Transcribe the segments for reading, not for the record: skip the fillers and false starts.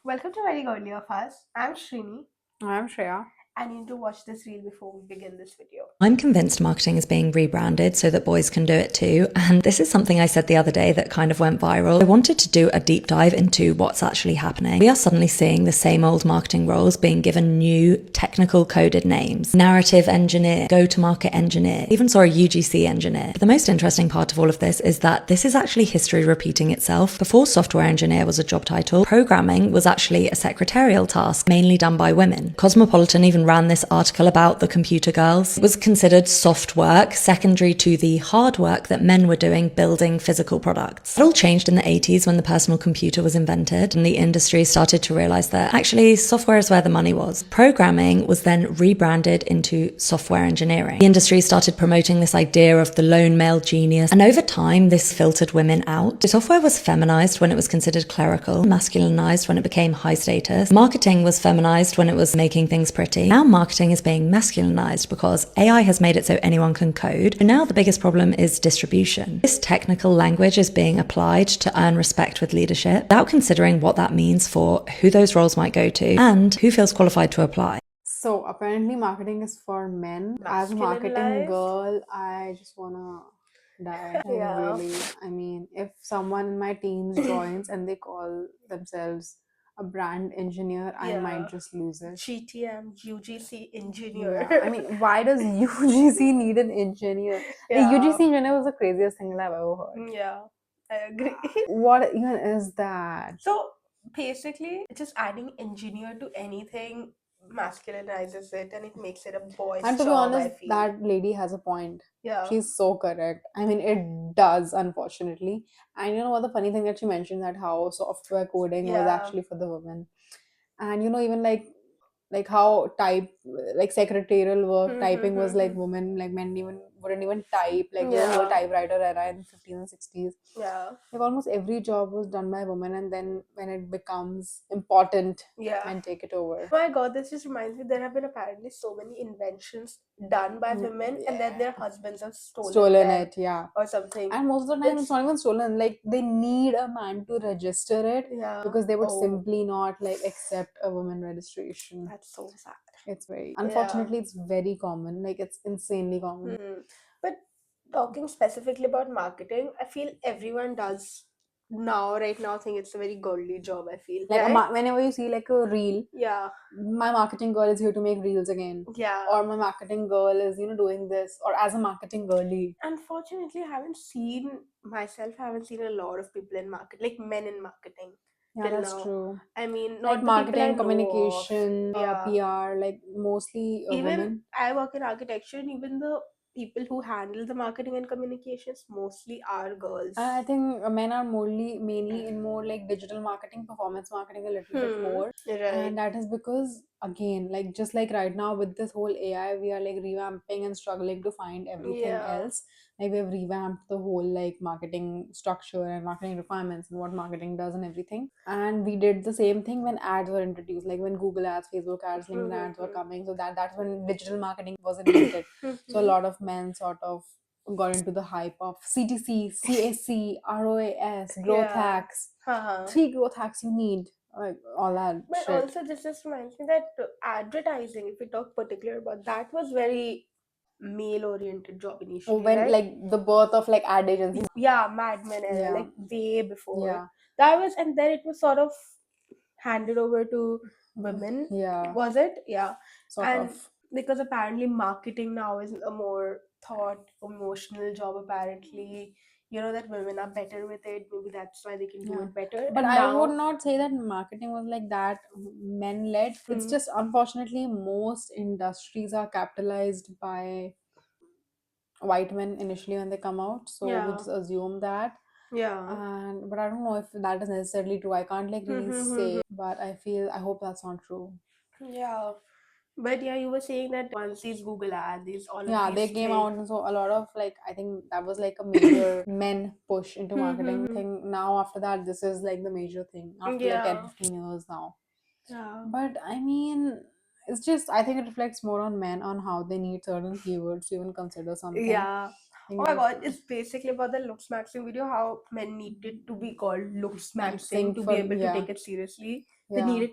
Welcome to Very Girly of Us. I'm Shrini. I'm Shreya. I need to watch this reel before we begin this video. I'm convinced marketing is being rebranded so that boys can do it too. And this is something I said the other day that kind of went viral. I wanted to do a deep dive into what's actually happening. We are suddenly seeing the same old marketing roles being given new technical coded names. Narrative engineer, go-to-market engineer, even saw a UGC engineer. But the most interesting part of all of this is that this is actually history repeating itself. Before software engineer was a job title, programming was actually a secretarial task, mainly done by women. Cosmopolitan even ran this article about the computer girls. It was considered soft work, secondary to the hard work that men were doing building physical products. It all changed in the 80s when the personal computer was invented and the industry started to realize that actually software is where the money was. Programming was then rebranded into software engineering. The industry started promoting this idea of the lone male genius, and over time this filtered women out. Software was feminized when it was considered clerical, masculinized when it became high status. Marketing was feminized when it was making things pretty. Now marketing is being masculinized because AI has made it so anyone can code. And now the biggest problem is distribution. This technical language is being applied to earn respect with leadership without considering what that means for who those roles might go to and who feels qualified to apply. So apparently marketing is for men. As a marketing Masculinized? girl, I just wanna die. Like Yeah. really. I mean, if someone in my teams joins and they call themselves a brand engineer, I might just lose it. GTM, UGC engineer. Yeah. I mean, why does UGC need an engineer? The Yeah. UGC engineer was the craziest thing that I've ever heard. Yeah, I agree. What even is that? So basically, just adding engineer to anything masculinizes it and it makes it a boy's And to be job, I honest, feel. that lady has a point. Yeah. She's so correct. I mean, it does, unfortunately. And you know what? The funny thing that she mentioned that how software coding was Yeah. actually for the women. And you know, even like how like secretarial work typing was like women, like men even wouldn't even type, like the whole Yeah. typewriter era in 15 and 60s. Yeah. Like almost every job was done by women, and then when it becomes important, Yeah. men take it over. Oh my god, this just reminds me there have been apparently so many inventions done by women and then their husbands have stolen Stolen them it, yeah. or something. And most of the time, it's not even stolen. Like they need a man to register it Yeah. because they would Oh, simply not like accept a woman registration. that's so sad. It's very Yeah. unfortunately, it's very common. Like it's insanely common. But talking specifically about marketing, I feel everyone does right now think it's a very girly job, I feel. Like Right? whenever you see like a reel, Yeah. my marketing girl is here to make reels again, Yeah. or my marketing girl is doing this, or as a marketing girly. Unfortunately, I haven't seen a lot of people in market, like men in marketing Yeah, till that's now. true. I mean, Like not the people I marketing, know of. communication, Yeah. PR, like mostly Even women. I work in architecture, and even the people who handle the marketing and communications mostly are girls. I think men are mainly in more like digital marketing, performance marketing a little bit more. Right. And that is because again, like just like right now with this whole AI, we are like revamping and struggling to find everything Yeah. else. Like we've revamped the whole like marketing structure and marketing requirements and what marketing does and everything. And we did the same thing when ads were introduced, like when Google ads, Facebook ads, LinkedIn ads were coming. So that's when digital marketing was invented. So a lot of men sort of got into the hype of CTC, CAC, ROAS, growth Yeah. hacks. Uh-huh. 3 growth hacks you need, like all that But shit. also, this just reminds me that advertising, if we talk particular about that, was very male-oriented job initially, When right? like the birth of like ad agencies. Yeah, Mad Men era, Yeah, like way before. yeah, That was, and then it was sort of handed over to women. yeah, Was it? Yeah. sort And of. because apparently marketing now is a more thought, emotional job, apparently. You know that women are better with it. Maybe that's why they can do Yeah, it better. but And I would now, not say that marketing was like that men led. It's just unfortunately most industries are capitalized by white men initially when they come out, so we yeah, just assume that. yeah. And but I don't know if that is necessarily true. I can't like really say, but I hope that's not true. Yeah. But yeah, you were saying that once these Google ads, these all of Yeah, these they came things. out, and so a lot of like I think that was like a major men push into marketing thing. Now after that, this is like the major thing after like 10 Yeah. 15 years now. Yeah. But I mean, it's just I think it reflects more on men on how they need certain keywords to even consider something. Yeah. Oh Like my if god, it's basically about the looks maxing video, how men needed to be called looks maxing sync to be for able to yeah, take it seriously. They Yeah.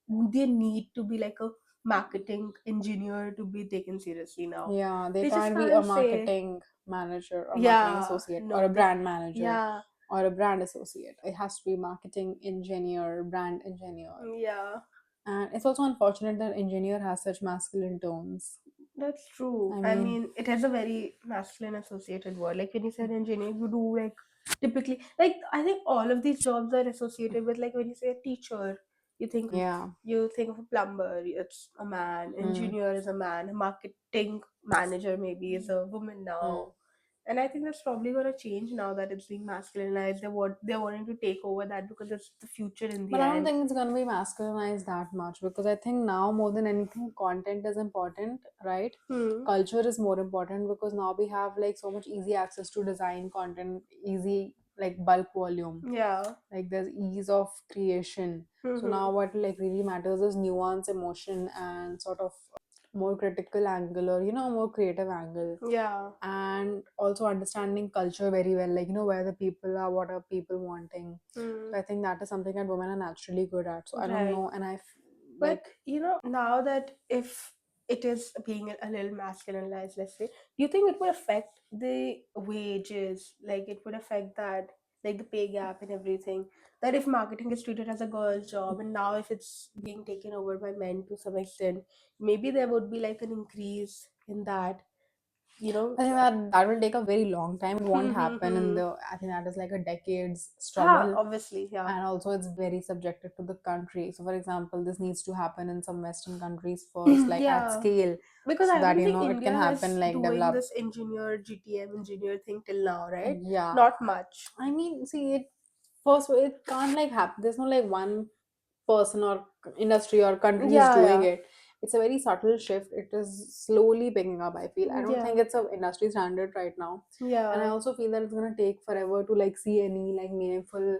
they need to be like a marketing engineer to be taken seriously now. Yeah, they They just can't be a can't say, marketing manager or marketing yeah, associate or a no, they, brand manager yeah, or a brand associate. It has to be marketing engineer, brand engineer. yeah. And it's also unfortunate that engineer has such masculine tones. That's true. I I mean, mean, it has a very masculine associated word. Like when you said engineer, you do like typically, like I think all of these jobs are associated with, like when you say a teacher, you think yeah. you think of a plumber, it's a man. Hmm. Engineer is a man. A marketing manager maybe is a woman Hmm. now. And I think that's probably gonna change now that it's being masculinized. They're wanting to take over that because it's the future in the But I don't end. think it's gonna be masculinized that much because I think now more than anything, content is important, right? Hmm. Culture is more important because now we have like so much easy access to design content, easy like bulk volume, Yeah. like there's ease of creation. So Hmm. now what like really matters is nuance, emotion, and sort of more critical angle or more creative angle, Yeah. and also understanding culture very well, like where the people are, what are people wanting. Hmm. So I think that is something that women are naturally good at. So I don't Right. know, and But like now that if it is being a little masculinized, let's say, do you think it would affect the wages? Like it would affect that, like the pay gap and everything. That if marketing is treated as a girl's job, and now if it's being taken over by men to some extent, maybe there would be like an increase in that. You know. I think that will take a very long time. It won't happen in Hmm. the. I think that is like a decades Ah, struggle, obviously, yeah. and also it's very subjected to the country. So, for example, this needs to happen in some Western countries first, like at Yeah. scale, Because so I that don't think it can India is happen like doing develop. this engineer GTM engineer thing till now, right? Yeah, Not much. I mean, see, it first it can't like happen. There's no like one person or industry or country is Yeah, doing yeah, it. It's a very subtle shift. It is slowly picking up. I feel. I don't yeah, think it's a industry standard right now, and I yeah. also feel that it's gonna take forever to like see any like meaningful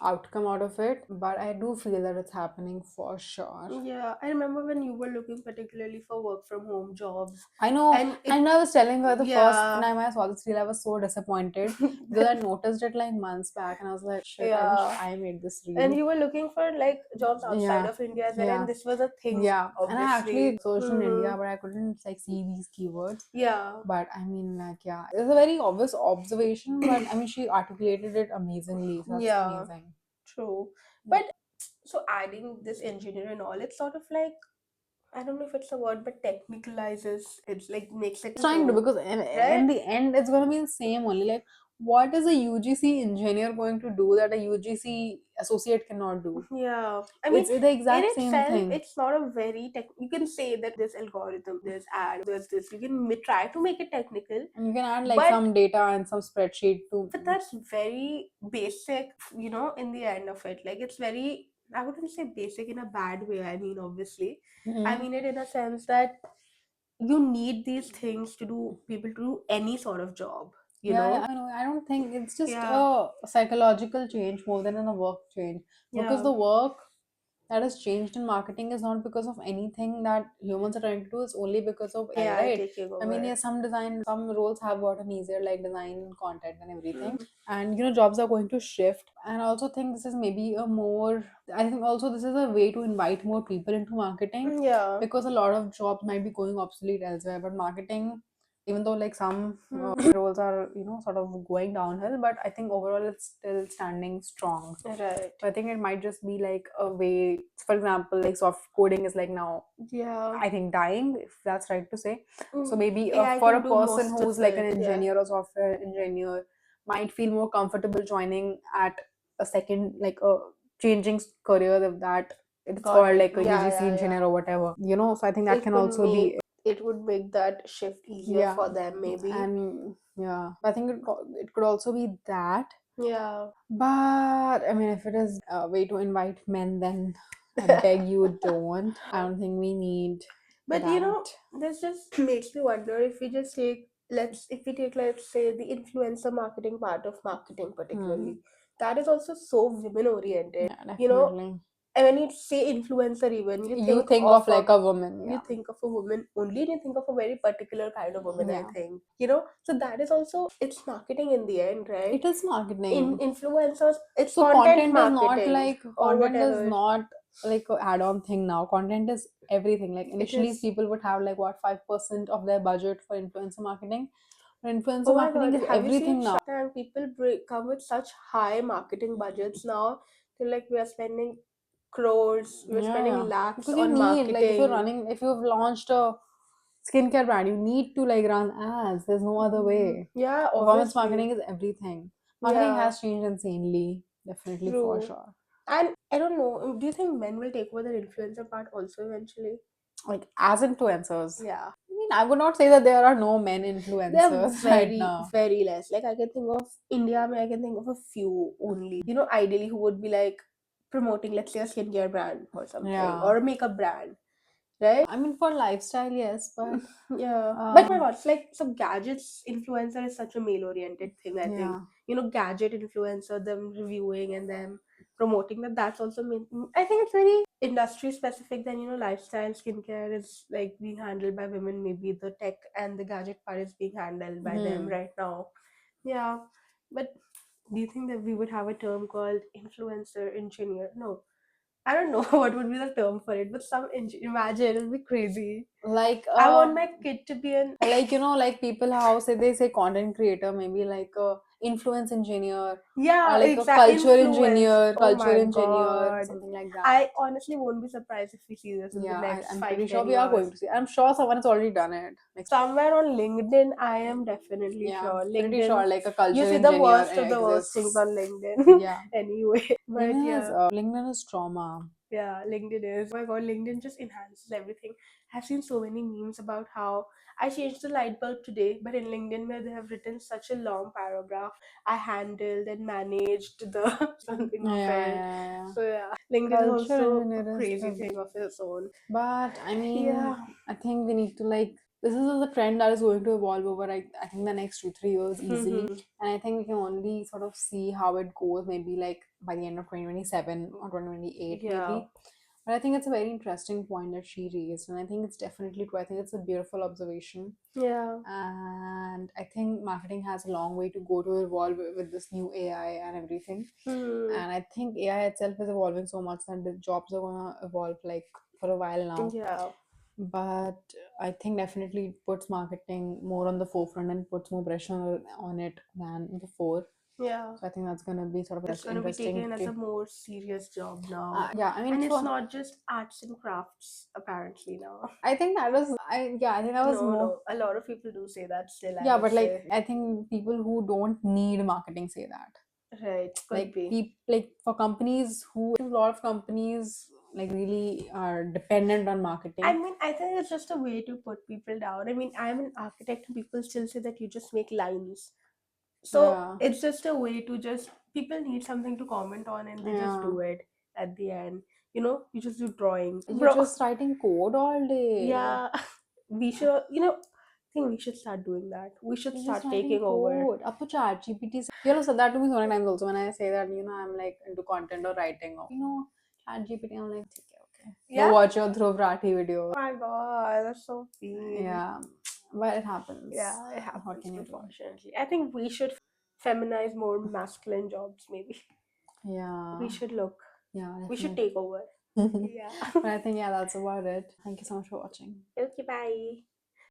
outcome out of it. But I do feel that it's happening for sure. Yeah, I remember when you were looking particularly for work from home jobs, I know, and it, and I was telling her the first yeah, time I saw this reel, I was so disappointed because I noticed it like months back, and I was like, shit, I wish yeah, I made this and reel. you were looking for like jobs outside Yeah, of India as well, and yeah, this was a thing, yeah. And I actually obviously. searched in Mm-hmm. India, but I couldn't like see these keywords. Yeah, But I mean, like, yeah, it's a very obvious observation, but I mean, she articulated it amazingly. So that's yeah, amazing. true. Yeah. But so adding this engineer and all, it's sort of like, I don't know if it's a word, but technicalizes. It's like makes it Trying to so, because right? in the end it's going to be the same only. Like, what is a UGC engineer going to do that a UGC associate cannot do? Yeah. I mean, It's the in exact same itself, thing. it's not a very tech. You can say that there's algorithm, there's ad, there's this. You can try to make it technical, And you can add like but some data and some spreadsheet to. that's very basic. In the end of it, like it's very. I wouldn't say basic in a bad way. I mean, obviously, I Mhm. mean it in a sense that you need these things to do people to do any sort of job. You Yeah, yeah, know. I know. I don't think it's just Yeah. a psychological change more than a work change because Yeah. the work that has changed in marketing is not because of anything that humans are trying to do, it's only because of AI, AI right? taking I mean, over. yeah, some roles have gotten easier, like design, content, and everything. Mhm. And jobs are going to shift. And I also think this is maybe I think also this is a way to invite more people into marketing Yeah. because a lot of jobs might be going obsolete elsewhere. But marketing, even though like some Mhm. roles are, sort of going downhill, but I think overall it's still standing strong. Right. So I think it might just be like a way, for example, like soft coding is like now, Yeah. I think dying, if that's right to say. So Mm, maybe AI for can a do person most who's of like an it. Yeah. engineer or software engineer, might feel more comfortable joining at a second, like a changing career of that. It's Got called it. like a Yeah, UGC yeah, yeah. engineer or whatever. So I think that It can could also make be, it would make that shift easier yeah. for them, maybe. And yeah, I think it could also be that. Yeah. But I mean, if it is a way to invite men, then I beg you don't. I don't think we need But that. this just makes me wonder if we just take let's say the influencer marketing part of marketing Hmm. particularly. That is also so women oriented. Yeah, You know, definitely. and when you say influencer even, You think of like a woman, you yeah. think of a woman only and you think of a very particular kind of woman, I Yeah. think. So that is also it's marketing in the end, right? It is In marketing. influencers, it's So content marketing or content is whatever. not like a add-on thing now. Content is everything. Like It initially is. people would have like what 5% of their budget for influencer marketing. But Oh influencer my marketing god, is have you seen everything now. Shark Tank? People come with such high marketing budgets now. They're like, we are spending crores, we're Yeah, spending yeah. lakhs Because you on need, like, marketing. if you've launched a skincare brand, you need to like run ads. There's no other way. Yeah, Performance obviously. marketing is everything. Marketing Yeah, has changed insanely, definitely for true. sure. And I don't know, do you think men will take over the influencer part also eventually? Like as influencers. Yeah. I mean, I would not say that there are no men They're influencers right very, now. very less. Like I can think of India, I can think of a few only. You know, ideally who would be like promoting, let's say, a skincare brand or something, Yeah. or a makeup brand, right? I mean, for lifestyle, yes, but Yeah. But my um, god, it's like so gadgets influencer is such a male oriented thing, I think. yeah. You know, gadget influencer, them reviewing and them promoting that's also I think it's very industry specific. Then, you know, lifestyle skincare is like being handled by women. Maybe the tech and the gadget part is being handled by them Hmm. right now. Yeah. But do you think that we would have a term called influencer engineer? No. I don't know what would be the term for it, but imagine it'd be crazy. Like I want my kid to be an like like people how say they say content creator, maybe like a influence engineer or yeah, like a exact influence. Oh culture my engineer, god. something like that. I honestly won't be surprised if we see this in the Yeah, next I'm five, pretty sure ten we are years. going to see. I'm sure someone has already done it. Like, Somewhere on LinkedIn, I am definitely yeah, sure. pretty LinkedIn, sure like a you culture see the engineer worst of the worst things exists. on LinkedIn Yeah, anyway. But yeah. LinkedIn is trauma. Yeah, LinkedIn is. Oh my god, LinkedIn just enhances everything. I've seen so many memes about how I changed the light bulb today, but in LinkedIn where they have written such a long paragraph, I handled and managed the something Yeah, of yeah, it. yeah. So yeah, LinkedIn is Culture also a engineer is crazy the. thing of its own. But I mean, Yeah. I think we need to like this is the trend that is going to evolve over I think the next 2-3 years easily. And I think we can only sort of see how it goes maybe like by the end of 2027 or 2028 Yeah. maybe. But I think it's a very interesting point that she raised, and I think it's definitely true. I think it's a beautiful observation. Yeah. And I think marketing has a long way to go to evolve with this new AI and everything. Hmm. And I think AI itself is evolving so much that the jobs are gonna evolve like for a while now. Yeah. But I think definitely it puts marketing more on the forefront and puts more pressure on it than before. Yeah. So I think that's gonna be sort of It's going to be interesting taken as a to. more serious job now. Yeah, I mean And it's for not just arts and crafts, apparently, now. I think that was I yeah I think that was No, more. no. A lot of people do say that still, I Yeah, would but like say. I think people who don't need marketing say that. Right, could Like be. like for companies who a lot of companies like really are dependent on I marketing. mean, I think it's just a way to put people down. I mean, I'm an architect and people still say that you just make lines. So Yeah, it's just a way to just, people need something to comment on and they just yeah. do it at the end. You know, you just do drawings. You're Bro, just writing code all day. yeah, we should, you know, I think we should start doing that. We should You're just start writing taking over. code. Up to chat GPT. You know, said that to me so many times also when I say that, I'm like into content or writing or, chat GPT. I'm like, okay. Go Yeah? watch your Dhruv Rathi video. Oh my god, that's so mean. Yeah. But it happens. Yeah, it What happens, can you do? unfortunately. I think we should feminize more masculine jobs, maybe. Yeah. We should look. Yeah, We should definitely. take over. But Yeah. I think, yeah, that's about it. Thank you so much for watching. Okay, bye.